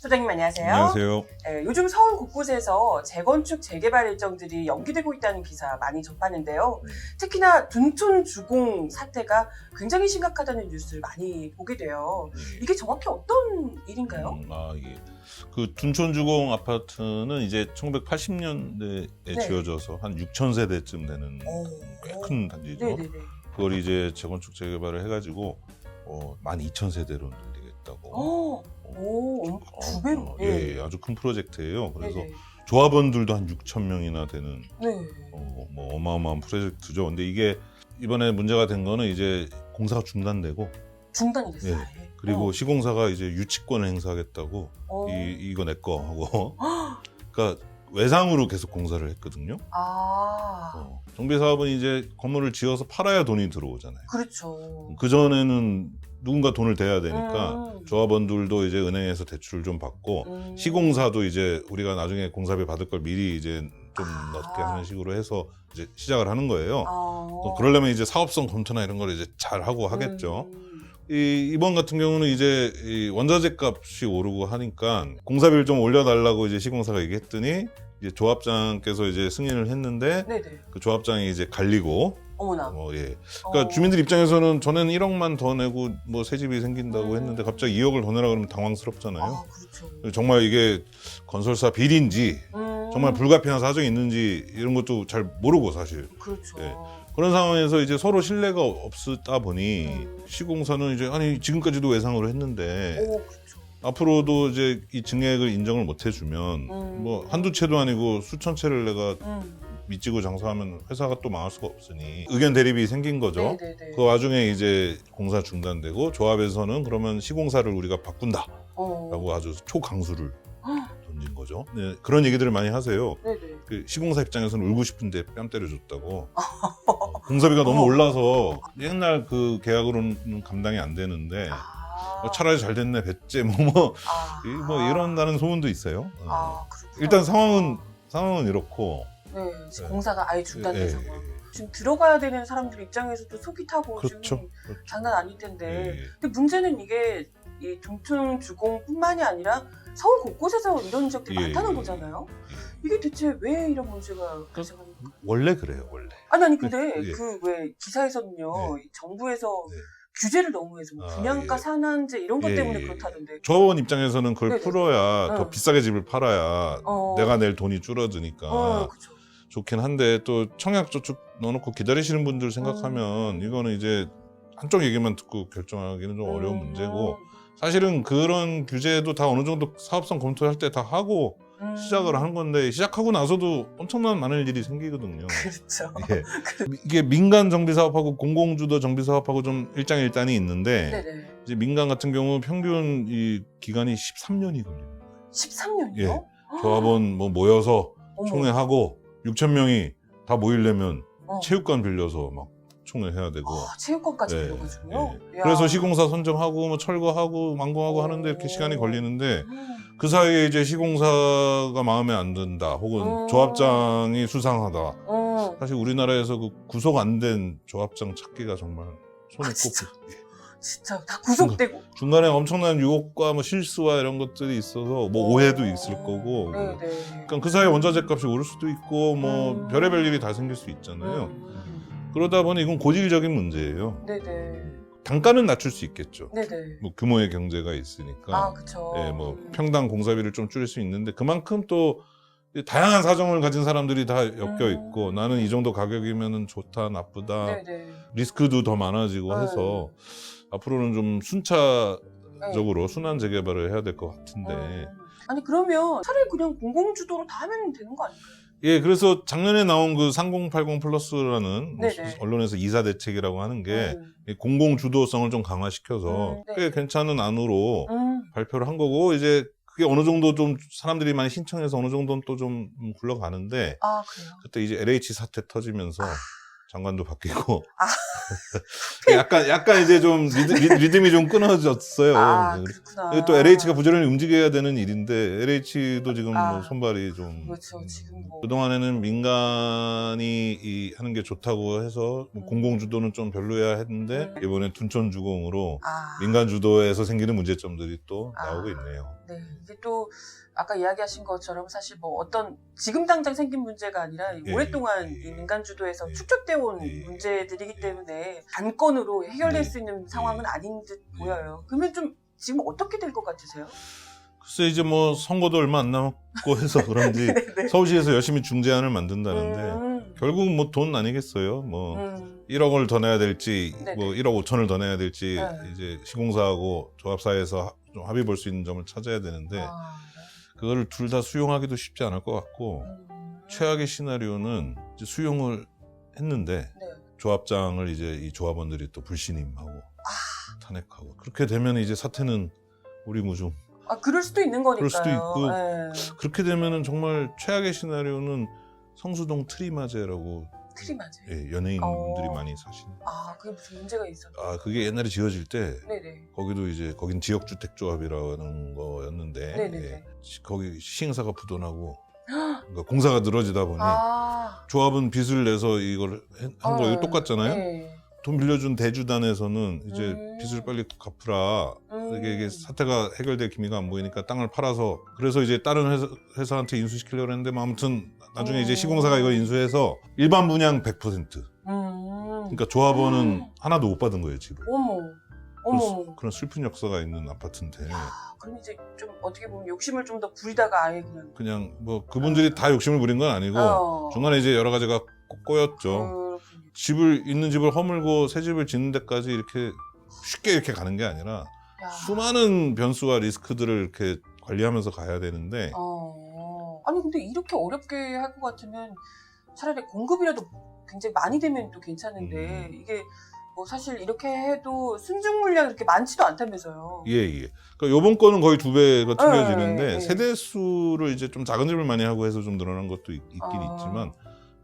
소장님 안녕하세요. 안녕하세요. 네, 요즘 서울 곳곳에서 재건축, 재개발 일정들이 연기되고 있다는 기사 많이 접하는데요. 특히나 둔촌 주공 사태가 굉장히 심각하다는 뉴스를 많이 보게 돼요. 이게 정확히 어떤 일인가요? 이게 그 둔촌주공 아파트는 이제 1980년대에 네. 지어져서 한 6,000세대쯤 되는 꽤 큰 단지죠. 네네네. 그걸 이제 재건축 재개발을 해가지고 12,000세대로 늘리겠다고. 오, 2배로. 예, 아주 큰 프로젝트예요. 그래서 네네. 조합원들도 한 6,000명이나 되는 네. 뭐 어마어마한 프로젝트죠. 근데 이게 이번에 문제가 된 거는 이제 공사가 중단되고 중단이 됐어요. 예. 아예. 그리고 시공사가 이제 유치권을 행사하겠다고 이거 내 거 하고 그러니까 외상으로 계속 공사를 했거든요. 정비 사업은 이제 건물을 지어서 팔아야 돈이 들어오잖아요. 그렇죠. 그 전에는 누군가 돈을 대야 되니까 조합원들도 이제 은행에서 대출을 좀 받고 시공사도 이제 우리가 나중에 공사비 받을 걸 미리 이제 좀 넣게 하는 식으로 해서 이제 시작을 하는 거예요. 그러려면 이제 사업성 검토나 이런 걸 이제 잘 하고 하겠죠. 이번 같은 경우는 이제 이 원자재 값이 오르고 하니까 공사비를 좀 올려달라고 이제 시공사가 얘기했더니 이제 조합장께서 이제 승인을 했는데 네네. 그 조합장이 이제 갈리고 어머나. 예. 그러니까 주민들 입장에서는 전에는 1억만 더 내고 뭐 새 집이 생긴다고 했는데 갑자기 2억을 더 내라 그러면 당황스럽잖아요. 그렇죠. 정말 이게 건설사 비리인지 정말 불가피한 사정이 있는지 이런 것도 잘 모르고 사실. 그렇죠. 예. 그런 상황에서 이제 서로 신뢰가 없다 보니 시공사는 이제 아니 지금까지도 외상으로 했는데 그렇죠. 앞으로도 이제 이 증액을 인정을 못 해주면 뭐 한두 채도 아니고 수천 채를 내가 미치고 장사하면 회사가 또 망할 수가 없으니 의견 대립이 생긴 거죠. 네네네. 그 와중에 이제 공사 중단되고 조합에서는 그러면 시공사를 우리가 바꾼다라고 아주 초강수를 던진 거죠. 네, 그런 얘기들을 많이 하세요. 네네. 그 시공사 입장에서는 울고 싶은데 뺨 때려줬다고. 공사비가 너무 올라서 옛날 그 계약으로는 감당이 안 되는데 차라리 잘 됐네 배째 뭐 이런다는 소문도 있어요. 그렇구나. 일단 상황은 이렇고. 네, 공사가 아예 중단돼서 예. 지금 들어가야 되는 사람들 입장에서도 속이 타고 그렇죠. 지금 장난 아닐 텐데. 예. 근데 문제는 이게 이 둔촌 주공뿐만이 아니라 서울 곳곳에서 이런 적들이 많다는 거잖아요. 이게 대체 왜 이런 문제가 발생합니까? 원래 그래요, 원래. 아니 근데 예. 그 왜 기사에서는요, 이 정부에서 규제를 너무 해서 뭐 분양가 산안제 이런 것 때문에 그렇다던데. 조합원 입장에서는 그걸 풀어야 더 비싸게 집을 팔아야 내가 낼 돈이 줄어드니까 그쵸. 좋긴 한데 또 청약저축 넣어놓고 기다리시는 분들 생각하면 이거는 이제 한쪽 얘기만 듣고 결정하기는 좀 어려운 문제고 사실은 그런 규제도 다 어느 정도 사업성 검토할 때 다 하고 시작을 하는 건데 시작하고 나서도 엄청난 많은 일이 생기거든요. 그렇죠. 예. 이게 민간 정비사업하고 공공주도 정비사업하고 좀 일장일단이 있는데 네네. 이제 민간 같은 경우 평균 이 기간이 13년이 걸리는 거예요. 13년이요? 예. 조합원 뭐 모여서 총회하고 6,000명이 다 모이려면 체육관 빌려서 막 총회해야 되고. 체육관까지 빌려가지고요? 그래서 시공사 선정하고 뭐 철거하고 완공하고 하는데 이렇게 시간이 걸리는데 그 사이에 이제 시공사가 마음에 안 든다 혹은 조합장이 수상하다. 사실 우리나라에서 그 구속 안 된 조합장 찾기가 정말 손에 꼽고. 진짜 다 구속되고 중간에 엄청난 유혹과 뭐 실수와 이런 것들이 있어서 뭐 오해도 있을 거고. 그러니까 그 사이에 원자재 값이 오를 수도 있고 뭐 별의별 일이 다 생길 수 있잖아요. 그러다 보니 이건 고질적인 문제예요. 네네. 단가는 낮출 수 있겠죠. 네네. 뭐 규모의 경제가 있으니까. 그쵸. 예, 뭐 평당 공사비를 좀 줄일 수 있는데 그만큼 또 다양한 사정을 가진 사람들이 다 엮여 있고 나는 이 정도 가격이면 좋다 나쁘다 리스크도 더 많아지고 해서 앞으로는 좀 순차적으로 순환 재개발을 해야 될 것 같은데. 아니 그러면 차라리 그냥 공공주도로 다 하면 되는 거 아닐까요? 예, 그래서 작년에 나온 그 3080 플러스라는 언론에서 이사 대책이라고 하는 게 공공 주도성을 좀 강화시켜서 꽤 괜찮은 안으로 발표를 한 거고 이제 그게 어느 정도 좀 사람들이 많이 신청해서 어느 정도는 또 좀 굴러가는데 그래요? 그때 이제 LH 사태 터지면서 장관도 바뀌고 약간 이제 좀 리듬이 좀 끊어졌어요. 그렇구나. 또 LH가 부지런히 움직여야 되는 일인데 LH도 지금 뭐 손발이 좀 그렇죠. 지금 뭐 그동안에는 민간이 하는 게 좋다고 해서 공공 주도는 좀 별로야 했는데 이번에 둔촌 주공으로 민간 주도에서 생기는 문제점들이 또 나오고 있네요. 네, 이게 또 아까 이야기하신 것처럼 사실 뭐 어떤 지금 당장 생긴 문제가 아니라 오랫동안 예. 인간 주도에서 예. 축적되어 온 예. 문제들이기 때문에 단건으로 해결될 네. 수 있는 상황은 아닌 듯 네. 보여요. 그러면 좀 지금 어떻게 될 것 같으세요? 글쎄 이제 뭐 선거도 얼마 안 남았고 해서 그런지 네. 서울시에서 열심히 중재안을 만든다는데 결국 뭐 돈 아니겠어요. 뭐 1억을 더 내야 될지 네네. 뭐 1억 5천을 더 내야 될지 네. 이제 시공사하고 조합사에서 좀 합의 볼 수 있는 점을 찾아야 되는데 아, 그거를 둘 다 수용하기도 쉽지 않을 것 같고 최악의 시나리오는 이제 수용을 했는데 네. 조합장을 이제 이 조합원들이 또 불신임하고 탄핵하고 그렇게 되면 이제 사태는 우리무중. 아, 그럴 수도 있는 거니까요. 그럴 수도 있고 네. 그렇게 되면은 정말 최악의 시나리오는 성수동 트리마제라고 트리마제. 예, 연예인들이 어. 많이 사시는. 아, 그게 무슨 문제가 있었죠? 아 그게 옛날에 지어질 때 네네. 거기도 이제 거긴 지역주택조합이라는 거였는데 네네네. 예, 거기 시행사가 부도나고 그러니까 공사가 늘어지다 보니 아, 조합은 빚을 내서 이걸 한 거예요. 똑같잖아요. 네. 돈 빌려준 대주단에서는 이제 빚을 빨리 갚으라. 이게 사태가 해결될 기미가 안 보이니까 땅을 팔아서 그래서 이제 다른 회사한테 인수시키려고 했는데 뭐 아무튼 나중에 이제 시공사가 이걸 인수해서 일반 분양 100%. 그러니까 조합원은 하나도 못 받은 거예요, 집을. 어머, 어머. 그런 슬픈 역사가 있는 아파트인데 그럼 이제 좀 어떻게 보면 욕심을 좀 더 부리다가 아예 그냥 뭐 그분들이 다 욕심을 부린 건 아니고 중간에 이제 여러 가지가 꼬였죠. 그렇군요. 있는 집을 허물고 새 집을 짓는 데까지 이렇게 쉽게 이렇게 가는 게 아니라 야. 수많은 변수와 리스크들을 이렇게 관리하면서 가야 되는데 아니 근데 이렇게 어렵게 할 것 같으면 차라리 공급이라도 굉장히 많이 되면 또 괜찮은데 이게 뭐 사실 이렇게 해도 순증 물량이 그렇게 많지도 않다면서요. 예. 그러니까 요번 거는 거의 2배가 틀려지는데 예. 세대 수를 이제 좀 작은 집을 많이 하고 해서 좀 늘어난 것도 있긴 있지만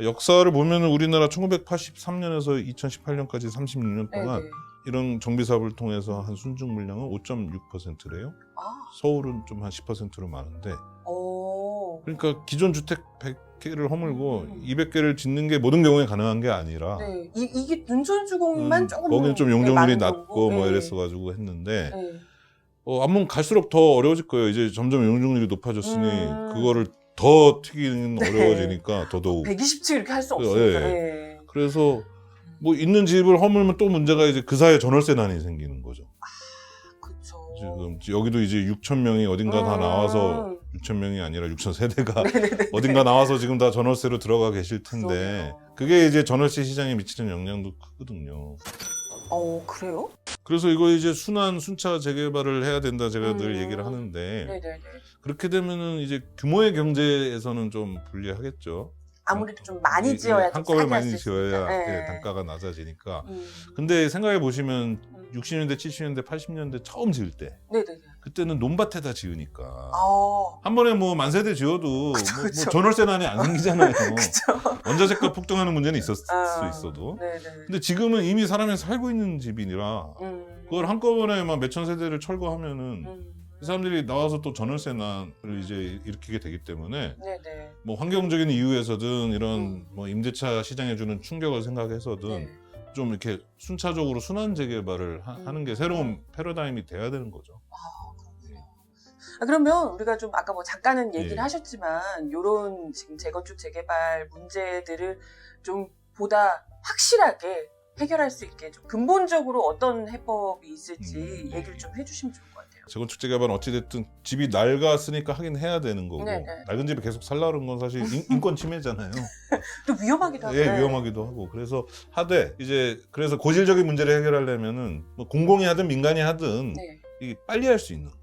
역사를 보면 우리나라 1983년에서 2018년까지 36년 동안 네네. 이런 정비 사업을 통해서 한 순증 물량은 5.6%래요. 서울은 좀 한 10%로 많은데 그러니까 기존 주택 100개를 허물고 200개를 짓는 게 모든 경우에 가능한 게 아니라 네. 이게 눈촌주공만 조금 거기는 좀 용적률이 많은 낮고 거고. 뭐 네. 이랬어가지고 했는데 네. 앞문 갈수록 더 어려워질 거예요. 이제 점점 용적률이 높아졌으니 그거를 더 튀기는 어려워지니까 더더욱 120층 이렇게 할 수 예. 없으니까. 네. 그래서 뭐 있는 집을 허물면 또 문제가 이제 그 사이에 전월세난이 생기는 거죠. 그렇죠. 지금 여기도 이제 6천 명이 어딘가 다 나와서 6천 명이 아니라 6천 세대가 어딘가 나와서 지금 다 전월세로 들어가 계실 텐데 그러게요. 그게 이제 전월세 시장에 미치는 영향도 크거든요. 그래요? 그래서 이거 이제 순차 재개발을 해야 된다 제가 늘 얘기를 하는데 네네네. 그렇게 되면은 이제 규모의 경제에서는 좀 불리하겠죠. 아무래도 좀 많이 지어야 한꺼번에 싸게 할수 많이 지어야 있으니까. 예, 단가가 낮아지니까. 음. 근데 생각해 보시면 60년대, 70년대, 80년대 처음 지을 때 네네네. 그때는 논밭에다 지으니까 아, 한 번에 뭐 만세대 지어도 그쵸, 뭐 그쵸. 전월세난이 안 생기잖아요. 그쵸. 원자재가 폭등하는 문제는 있었을 수 있어도. 네네. 근데 지금은 이미 사람이 살고 있는 집이라 그걸 한꺼번에 막 몇천 세대를 철거하면은 이 사람들이 나와서 또 전월세난을 이제 일으키게 되기 때문에 네네. 뭐 환경적인 이유에서든 이런 뭐 임대차 시장에 주는 충격을 생각해서든 네. 좀 이렇게 순차적으로 순환 재개발을 하는 게 새로운 패러다임이 돼야 되는 거죠. 그러면 우리가 좀 아까 뭐 작가는 얘기를 예. 하셨지만 요런 지금 재건축 재개발 문제들을 좀 보다 확실하게 해결할 수 있게 좀 근본적으로 어떤 해법이 있을지 얘기를 좀 해주시면 좋을 것 같아요. 재건축 재개발은 어찌됐든 집이 낡았으니까 하긴 해야 되는 거고 네네. 낡은 집에 계속 살라는 건 사실 인권 침해잖아요. 또 위험하기도 하고. 예, 위험하기도 하고 그래서 하되 이제 그래서 고질적인 문제를 해결하려면은 뭐 공공이 하든 민간이 하든 네. 이게 빨리 할 수 있는 거.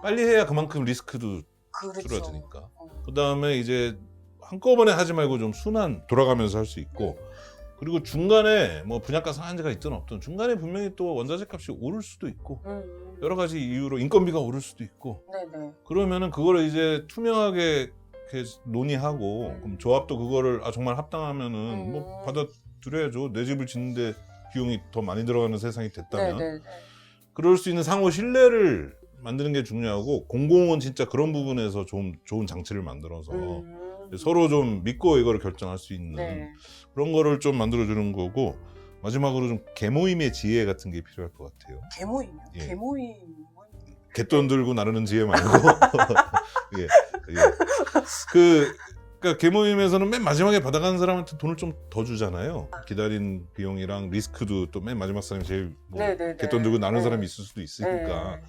빨리 해야 그만큼 리스크도 그렇죠. 줄어드니까. 그다음에 이제 한꺼번에 하지 말고 좀 순환 돌아가면서 할 수 있고 그리고 중간에 뭐 분양가 상한제가 있든 없든 중간에 분명히 또 원자재 값이 오를 수도 있고 여러 가지 이유로 인건비가 오를 수도 있고 네네. 그러면은 그거를 이제 투명하게 이렇게 논의하고 그럼 조합도 그거를 정말 합당하면은 뭐 받아들여야죠. 내 집을 짓는데 비용이 더 많이 들어가는 세상이 됐다면 네네. 그럴 수 있는 상호 신뢰를 만드는 게 중요하고 공공은 진짜 그런 부분에서 좀 좋은 장치를 만들어서 서로 좀 믿고 이거를 결정할 수 있는 네. 그런 거를 좀 만들어주는 거고 마지막으로 좀 계모임의 지혜 같은 게 필요할 것 같아요. 계모임이요? 예. 계모임은 갯돈 들고 나르는 지혜 말고 예, 예. 그러니까 개모임에서는 맨 마지막에 받아가는 사람한테 돈을 좀 더 주잖아요. 기다린 비용이랑 리스크도 또 맨 마지막 사람이 제일 뭐 네네네. 갯돈 들고 나누는 네. 사람이 있을 수도 있으니까 네.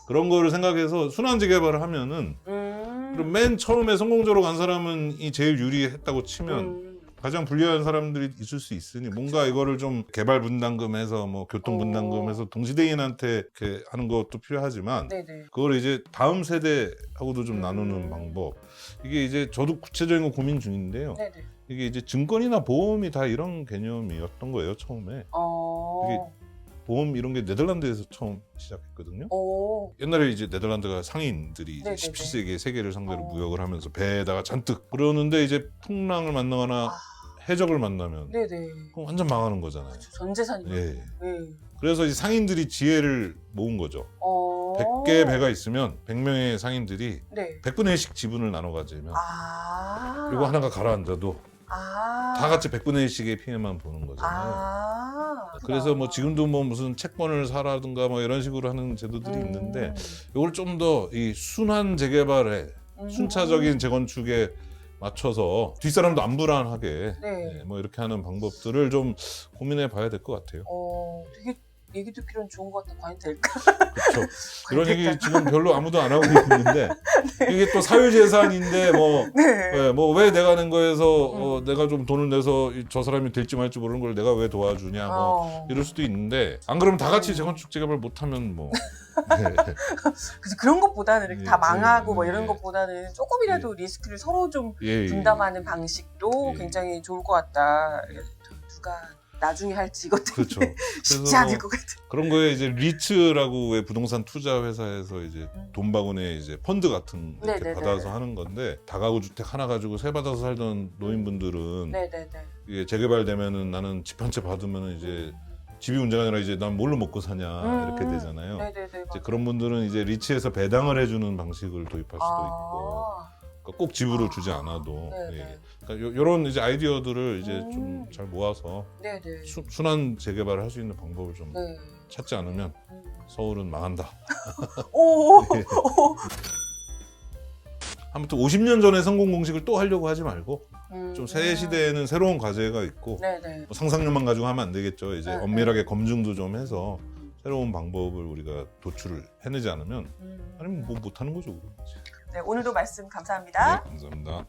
그런 거를 생각해서 순환 재개발을 하면은 그럼 맨 처음에 성공적으로 간 사람은 이 제일 유리했다고 치면 가장 불리한 사람들이 있을 수 있으니 뭔가 이거를 좀 개발 분담금해서 뭐 교통 분담금해서 동시대인한테 이렇게 하는 것도 필요하지만 네네. 그걸 이제 다음 세대하고도 좀 나누는 방법. 이게 이제 저도 구체적인 거 고민 중인데요. 네네. 이게 이제 증권이나 보험이 다 이런 개념이었던 거예요, 처음에. 이게 보험 이런 게 네덜란드에서 처음 시작했거든요. 옛날에 이제 네덜란드가 상인들이 이제 네네네. 17세기에 세계를 상대로 무역을 하면서 배에다가 잔뜩 그러는데 이제 풍랑을 만나거나 해적을 만나면 네네. 그럼 완전 망하는 거잖아요. 전 재산이. 예. 네. 그래서 이제 상인들이 지혜를 모은 거죠. 100개의 배가 있으면 100명의 상인들이 네. 100분의 1씩 지분을 나눠 가지면 아. 그리고 하나가 가라앉아도 아. 다 같이 100분의 1씩의 피해만 보는 거잖아요. 아. 그래서 뭐 지금도 뭐 무슨 채권을 사라든가 뭐 이런 식으로 하는 제도들이 있는데 이걸 좀 더 이 순환 재개발에 순차적인 재건축에 맞춰서 뒷사람도 안 불안하게 네. 뭐 이렇게 하는 방법들을 좀 고민해 봐야 될 것 같아요. 되게 얘기 듣기로는 좋은 것 같아. 과연 될까? 그렇죠. 이런 얘기 지금 별로 아무도 안 하고 있는데 이게 또 사유재산인데 네. 뭐 왜 내가 낸 거에서 내가 좀 돈을 내서 저 사람이 될지 말지 모르는 걸 내가 왜 도와주냐 뭐 이럴 수도 있는데 안 그러면 다 같이 재건축 재개발 못하면 뭐 네. 그래서 그런 것보다는 이렇게 예, 다 망하고 뭐 예, 이런 예. 것보다는 조금이라도 리스크를 서로 좀 예, 예. 분담하는 방식도 예. 굉장히 좋을 것 같다. 누가 나중에 할지 이것 때문에 그렇죠. 쉽지 그래서 않을 뭐 것 같아. 그런 거에 이제 리츠라고 왜 부동산 투자 회사에서 이제 돈바구니에 이제 펀드 같은 이렇게 네네네. 받아서 하는 건데 다가구 주택 하나 가지고 세 받아서 살던 노인분들은 네네네. 이게 재개발되면은 나는 집 한 채 받으면은 이제 집이 문제가 아니라 이제 난 뭘로 먹고 사냐 이렇게 되잖아요. 네네네. 이제 그런 분들은 이제 리츠에서 배당을 해주는 방식을 도입할 수도 있고 그러니까 꼭 집으로 주지 않아도 네네. 예. 그러니까 요런 이제 아이디어들을 이제 좀 잘 모아서 네네. 순환 재개발을 할 수 있는 방법을 좀 네. 찾지 않으면 서울은 망한다. 오. 예. 아무튼 50년 전에 성공 공식을 또 하려고 하지 말고 좀 새 시대에는 새로운 과제가 있고 네네. 뭐 상상력만 가지고 하면 안 되겠죠. 이제 네, 엄밀하게 검증도 좀 해서 새로운 방법을 우리가 도출을 해내지 않으면 아니면 뭐 못하는 거죠. 네, 오늘도 말씀 감사합니다. 네, 감사합니다.